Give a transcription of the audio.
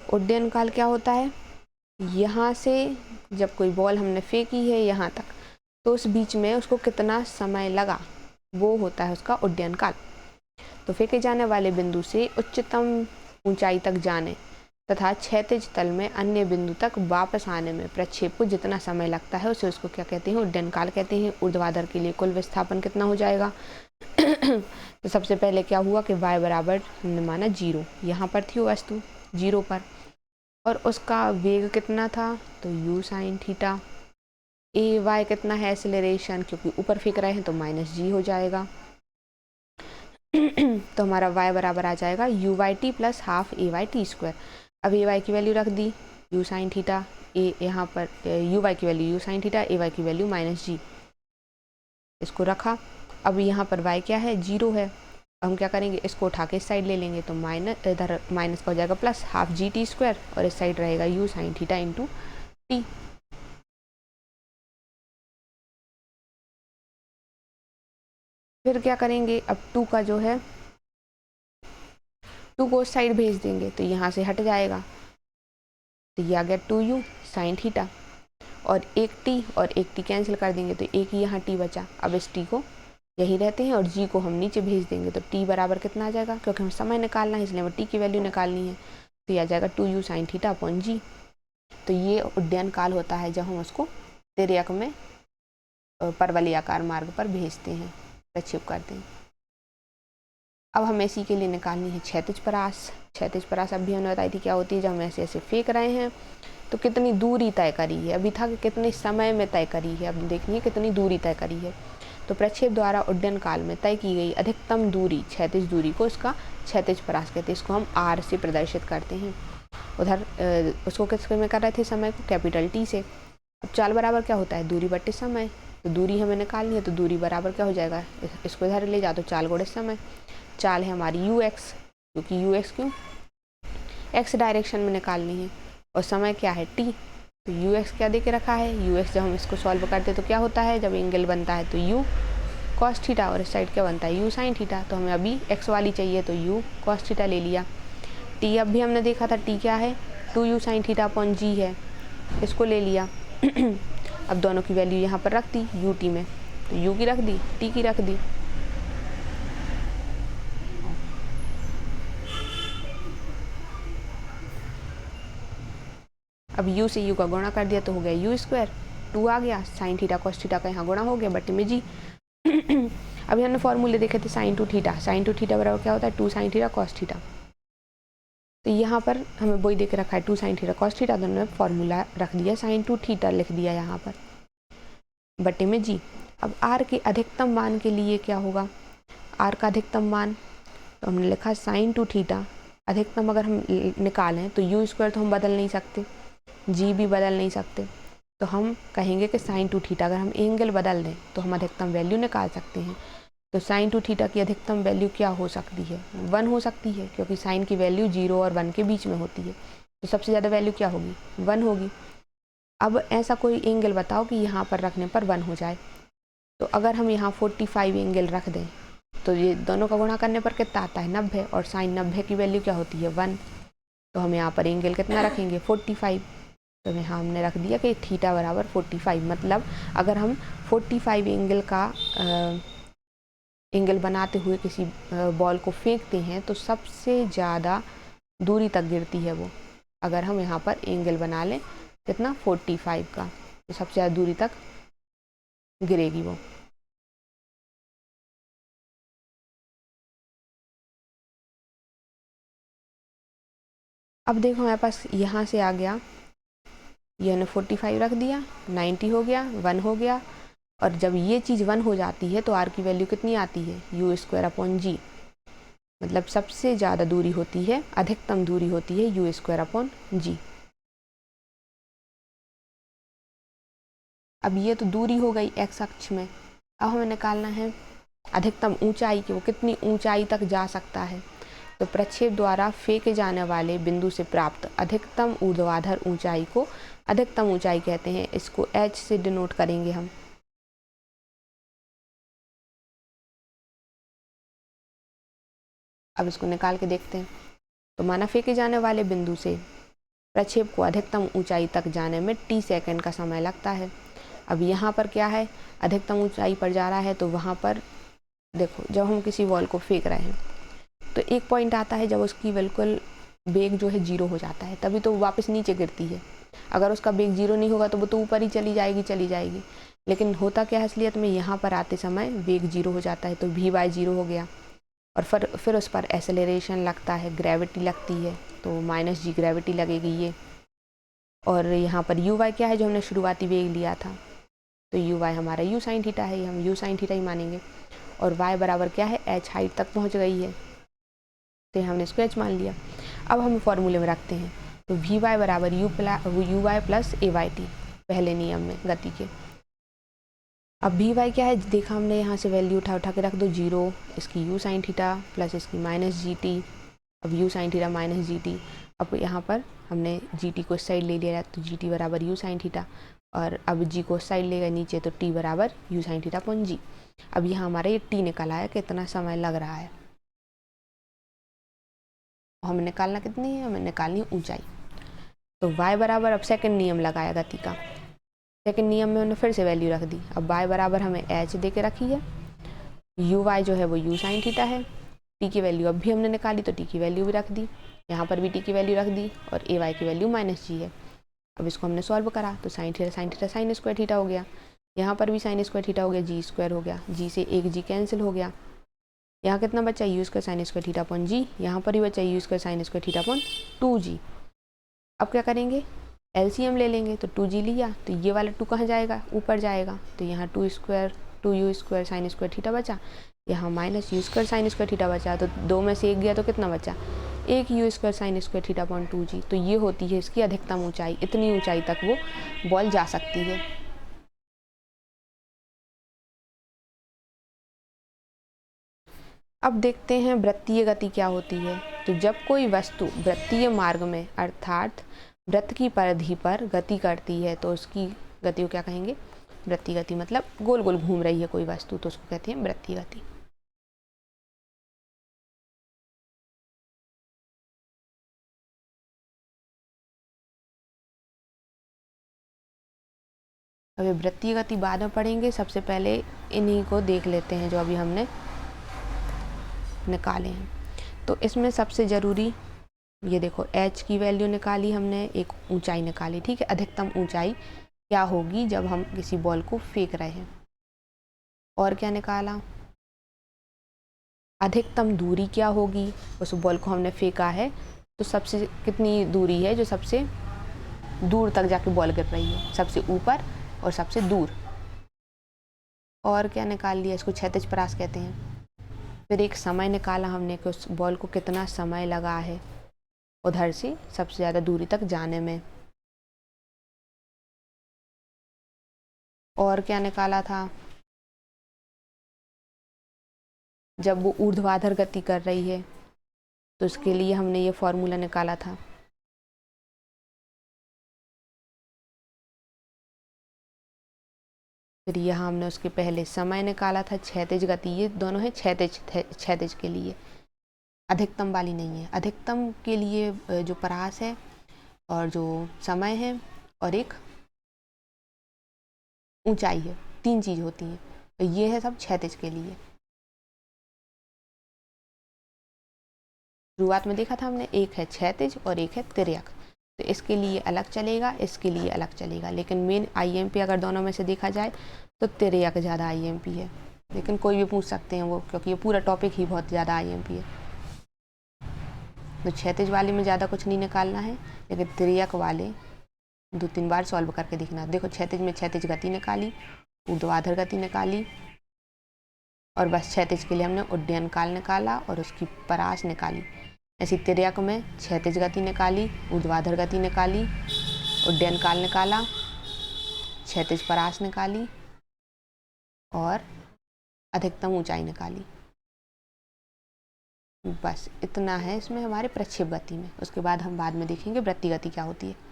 उड्डयन काल क्या होता है, यहाँ से जब कोई बॉल हमने फेंकी है यहाँ तक, तो उस बीच में उसको कितना समय लगा, वो होता है उसका उड्डयन काल। तो फेंके जाने वाले बिंदु से उच्चतम ऊंचाई तक जाने तथा क्षैतिज तल में अन्य बिंदु तक वापस आने में प्रक्षेप को जितना समय लगता है उसे उसको क्या कहते हैं, उड्डयन काल कहते हैं। ऊर्ध्वाधर के लिए कुल विस्थापन कितना हो जाएगा तो सबसे पहले क्या हुआ कि y बराबर हमने माना 0, यहाँ पर थी वस्तु 0 पर, और उसका वेग कितना था, तो u sin theta. A Y कितना है एक्सेलरेशन, क्योंकि ऊपर फेंक रहे हैं तो -g हो जाएगा तो हमारा y बराबर आ जाएगा u y t plus half a y t square. अब ए वाई की वैल्यू रख दी u साइन थीटा, ए यहाँ पर यू वाई की value u sine theta, a y की वैल्यू -g, इसको रखा। अब यहाँ पर y क्या है, 0 है। हम क्या करेंगे, इसको उठा के इस साइड ले लेंगे तो माइनस, इधर माइनस का हो जाएगा plus half G T square, और इस साइड रहेगा u sine theta into T. फिर क्या करेंगे, अब 2 का जो है 2 को उस साइड भेज देंगे तो यहाँ से हट जाएगा, तो ये आ गया 2u साइन थीटा, और एक t और एक t कैंसिल कर देंगे तो एक ही यहाँ t बचा। अब इस t को यही रहते हैं और g को हम नीचे भेज देंगे तो t बराबर कितना आ जाएगा, क्योंकि हम समय निकालना है इसलिए हमें t की वैल्यू निकालनी है, तो ये आ जाएगा 2u sine theta upon g। तो ये उड्डयन काल होता है जब हम उसको तिर्यक में परवलयाकार मार्ग पर भेजते हैं, प्रक्षेप करते हैं। अब हमें इसी के लिए निकालनी है क्षैतिज परास। क्षैतिज परास अभी हमने बताई थी क्या होती है, जब हम ऐसे ऐसे फेंक रहे हैं तो कितनी दूरी तय करी है, अभी था कि कितने समय में तय करी है, अब देखनी है कितनी दूरी तय करी है। तो प्रक्षेप द्वारा उड्डयन काल में तय की गई अधिकतम दूरी, क्षैतिज दूरी को इसका क्षैतिज परास कहते हैं। इसको हम r से प्रदर्शित करते हैं। उधर उसको किस में कर रहे थे, समय को कैपिटल T से। अब चाल बराबर क्या होता है, दूरी बट्टे समय, तो दूरी हमें निकालनी है तो दूरी बराबर क्या हो जाएगा, इसको इधर ले जाओ तो चाल गुणे समय। चाल है हमारी ux, क्योंकि ux क्यों, x डायरेक्शन में निकालनी है, और समय क्या है t, तो ux क्या दे के रखा है, ux जब हम इसको सॉल्व करते हैं तो क्या होता है, जब एंगल बनता है तो u cos थीटा, और इस साइड क्या बनता है u sin थीटा। तो हमें अभी x वाली चाहिए तो u cos थीटा ले लिया। t अब भी हमने देखा था t क्या है, 2u sin theta upon g है, इसको ले लिया अब दोनों की वैल्यू यहाँ पर रख दी u t में, तो u की रख दी, t की रख दी। अब u से u का गुणा कर दिया तो हो गया u स्क्वायर, 2 आ गया, साइन थीटा कॉस थीटा का यहाँ गुणा हो गया बटे में g अभी हमने फॉर्मूले देखे थे sign to theta, sign to theta बराबर क्या होता है, 2 साइन थीटा कॉस थीटा। तो यहाँ पर हमें वही देख रखा है 2 साइन थीटा कॉस थीटा, तो हमने फॉर्मूला रख दिया साइन टू थीटा लिख दिया यहाँ पर बटे में g। अब r के अधिकतम मान के लिए क्या होगा, r का अधिकतम मान तो हमने लिखा साइन टू थीटा, अधिकतम अगर हम निकालें तो u स्क्वायर तो हम बदल नहीं सकते, g भी बदल नहीं सकते, तो हम कहेंगे कि साइन टू थीटा अगर हम एंगल बदल दें तो हम अधिकतम वैल्यू निकाल सकते हैं। तो साइन टू थीटा की अधिकतम वैल्यू क्या हो सकती है, 1 हो सकती है, क्योंकि साइन की वैल्यू 0 और 1 के बीच में होती है, तो सबसे ज़्यादा वैल्यू क्या होगी, 1 होगी। अब ऐसा कोई एंगल बताओ कि यहाँ पर रखने पर 1 हो जाए, तो अगर हम यहाँ 45 एंगल रख दें तो ये दोनों का गुणा करने पर कितना आता है, 90, और साइन 90 की वैल्यू क्या होती है, 1। तो हम यहाँ पर एंगल कितना रखेंगे, 45। तो यहाँ हमने रख दिया कि थीटा बराबर 45, मतलब अगर हम 45 एंगल का एंगल बनाते हुए किसी बॉल को फेंकते हैं तो सबसे ज़्यादा दूरी तक गिरती है वो। अगर हम यहाँ पर एंगल बना लें कितना, 45 का, तो सबसे ज़्यादा दूरी तक गिरेगी वो। अब देखो हमारे पास यहाँ से आ गया, ये हमने 45 रख दिया, 90 हो गया, 1 हो गया, और जब ये चीज़ 1 हो जाती है तो r की वैल्यू कितनी आती है, u स्क्वायर अपॉन g, मतलब सबसे ज़्यादा दूरी होती है, अधिकतम दूरी होती है u स्क्वायर अपॉन g। अब ये तो दूरी हो गई x अक्ष में, अब हमें निकालना है अधिकतम ऊंचाई की, वो कितनी ऊंचाई तक जा सकता है। तो प्रक्षेप द्वारा फेंके जाने वाले बिंदु से प्राप्त अधिकतम ऊर्ध्वाधर ऊंचाई को अधिकतम ऊंचाई कहते हैं, इसको h से डिनोट करेंगे हम। अब इसको निकाल के देखते हैं। तो माना फेंके जाने वाले बिंदु से प्रक्षेप को अधिकतम ऊंचाई तक जाने में t सेकंड का समय लगता है। अब यहाँ पर क्या है, अधिकतम ऊंचाई पर जा रहा है तो वहाँ पर देखो, जब हम किसी बॉल को फेंक रहे हैं तो एक पॉइंट आता है जब उसकी बिल्कुल वेग जो है 0 हो जाता है, तभी तो वापस नीचे गिरती है। अगर उसका वेग 0 नहीं होगा तो वो तो ऊपर ही चली जाएगी। लेकिन होता क्या है असलियत में, यहाँ पर आते समय वेग 0 हो जाता है तो v/0 हो गया, और फिर उस पर एक्सेलरेशन लगता है, ग्रेविटी लगती है, तो -g ग्रेविटी लगेगी ये। और यहाँ पर u y क्या है, जो हमने शुरुआती वेग लिया था, तो u y हमारा u sin थीटा है, हम u sin थीटा ही मानेंगे। और y बराबर क्या है, h हाइट तक पहुँच गई है, तो हमने इसको h मान लिया। अब हम फॉर्मूले में रखते हैं, तो vy बराबर uy प्लस a/t, पहले नियम में गति के। अब vy क्या है, देखा हमने, यहाँ से वैल्यू उठा के रख दो 0, इसकी u sin थीटा प्लस इसकी -gt, अब u sin थीटा -gt। अब यहाँ पर हमने gt को इस साइड ले लिया तो gt बराबर u sin थीटा, और अब g को इस साइड ले गए नीचे तो t बराबर u sin theta upon g। अब यहाँ हमारा ये t निकल आया, कितना समय लग रहा है, हमें निकालना कितनी है, हमें निकालनी है ऊंचाई। तो y बराबर, अब सेकंड नियम लगाया गति का, सेकंड नियम में हमने फिर से वैल्यू रख दी। अब y बराबर हमें h दे के रखी है, uy जो है वो u sin थीटा है, t की वैल्यू अब भी हमने निकाली तो t की वैल्यू भी रख दी, यहाँ पर भी t की वैल्यू रख दी, और ay की वैल्यू -g है। अब इसको हमने सॉल्व करा तो sin theta sin square theta हो गया, यहाँ पर भी sin स्क्वायर थीटा हो गया, g स्क्वायर हो गया, g से एक g कैंसिल हो गया, यहाँ कितना बचा, u square sin square theta upon g, यहाँ पर ही बचा u square sin square theta upon 2g। अब क्या करेंगे, एलसीएम ले लेंगे, तो 2g लिया तो ये वाला 2 कहाँ जाएगा, ऊपर जाएगा, तो यहाँ 2u square sin square theta बचा, यहाँ -u square sin square theta बचा, तो 2 में से 1 गया तो कितना बचा, 1 u square sin square theta upon 2g। तो ये होती है इसकी अधिकतम ऊंचाई, इतनी ऊंचाई तक वो बॉल जा सकती है। अब देखते हैं वृत्तीय गति क्या होती है। तो जब कोई वस्तु वृत्तीय मार्ग में अर्थात वृत्त की परिधि पर गति करती है तो उसकी गति को क्या कहेंगे, वृत्तीय गति। मतलब गोल गोल घूम रही है कोई वस्तु तो उसको कहते हैं वृत्तीय गति। अभी वृत्तीय गति बाद में पढ़ेंगे, सबसे पहले इन्हीं को देख लेते हैं जो अभी हमने निकाले हैं। तो इसमें सबसे ज़रूरी ये देखो, h की वैल्यू निकाली हमने, एक ऊंचाई निकाली, ठीक है। अधिकतम ऊंचाई क्या होगी जब हम किसी बॉल को फेंक रहे हैं, और क्या निकाला, अधिकतम दूरी क्या होगी, उस बॉल को हमने फेंका है तो सबसे कितनी दूरी है जो सबसे दूर तक जाके बॉल गिर रही है, सबसे ऊपर और सबसे दूर। और क्या निकाल लिया, इसको क्षैतिज परास कहते हैं। फिर एक समय निकाला हमने कि उस बॉल को कितना समय लगा है उधर से सबसे ज़्यादा दूरी तक जाने में। और क्या निकाला था, जब वो ऊर्ध्वाधर गति कर रही है तो उसके लिए हमने ये फॉर्मूला निकाला था। फिर यहाँ हमने उसके पहले समय निकाला था, क्षैतिज गति, ये दोनों है क्षैतिज के लिए, अधिकतम वाली नहीं है। अधिकतम के लिए जो परास है और जो समय है और एक ऊंचाई है, 3 चीज़ होती हैं, तो ये है सब क्षैतिज के लिए। शुरुआत में देखा था हमने, एक है क्षैतिज और एक है तिर्यक, तो इसके लिए अलग चलेगा, इसके लिए अलग चलेगा, लेकिन मेन आईएमपी अगर दोनों में से देखा जाए तो तिर्यक ज़्यादा आईएमपी है। लेकिन कोई भी पूछ सकते हैं वो, क्योंकि ये पूरा टॉपिक ही बहुत ज़्यादा आईएमपी है। तो क्षैतिज वाले में ज़्यादा कुछ नहीं निकालना है, लेकिन तिर्यक वाले 2-3 बार सॉल्व करके देखना। देखो क्षैतिज में क्षैतिज गति निकाली, ऊर्ध्वाधर गति निकाली, और बस क्षैतिज के लिए हमने उड्डयन काल निकाला और उसकी परास निकाली। ऐसी तिर्यक में क्षैतिज गति निकाली, ऊर्ध्वाधर गति निकाली, उड्डयन काल निकाला, क्षैतिज परास निकाली और अधिकतम ऊंचाई निकाली। बस इतना है इसमें हमारे प्रक्षेप गति में। उसके बाद हम बाद में देखेंगे वृत्तीय गति क्या होती है।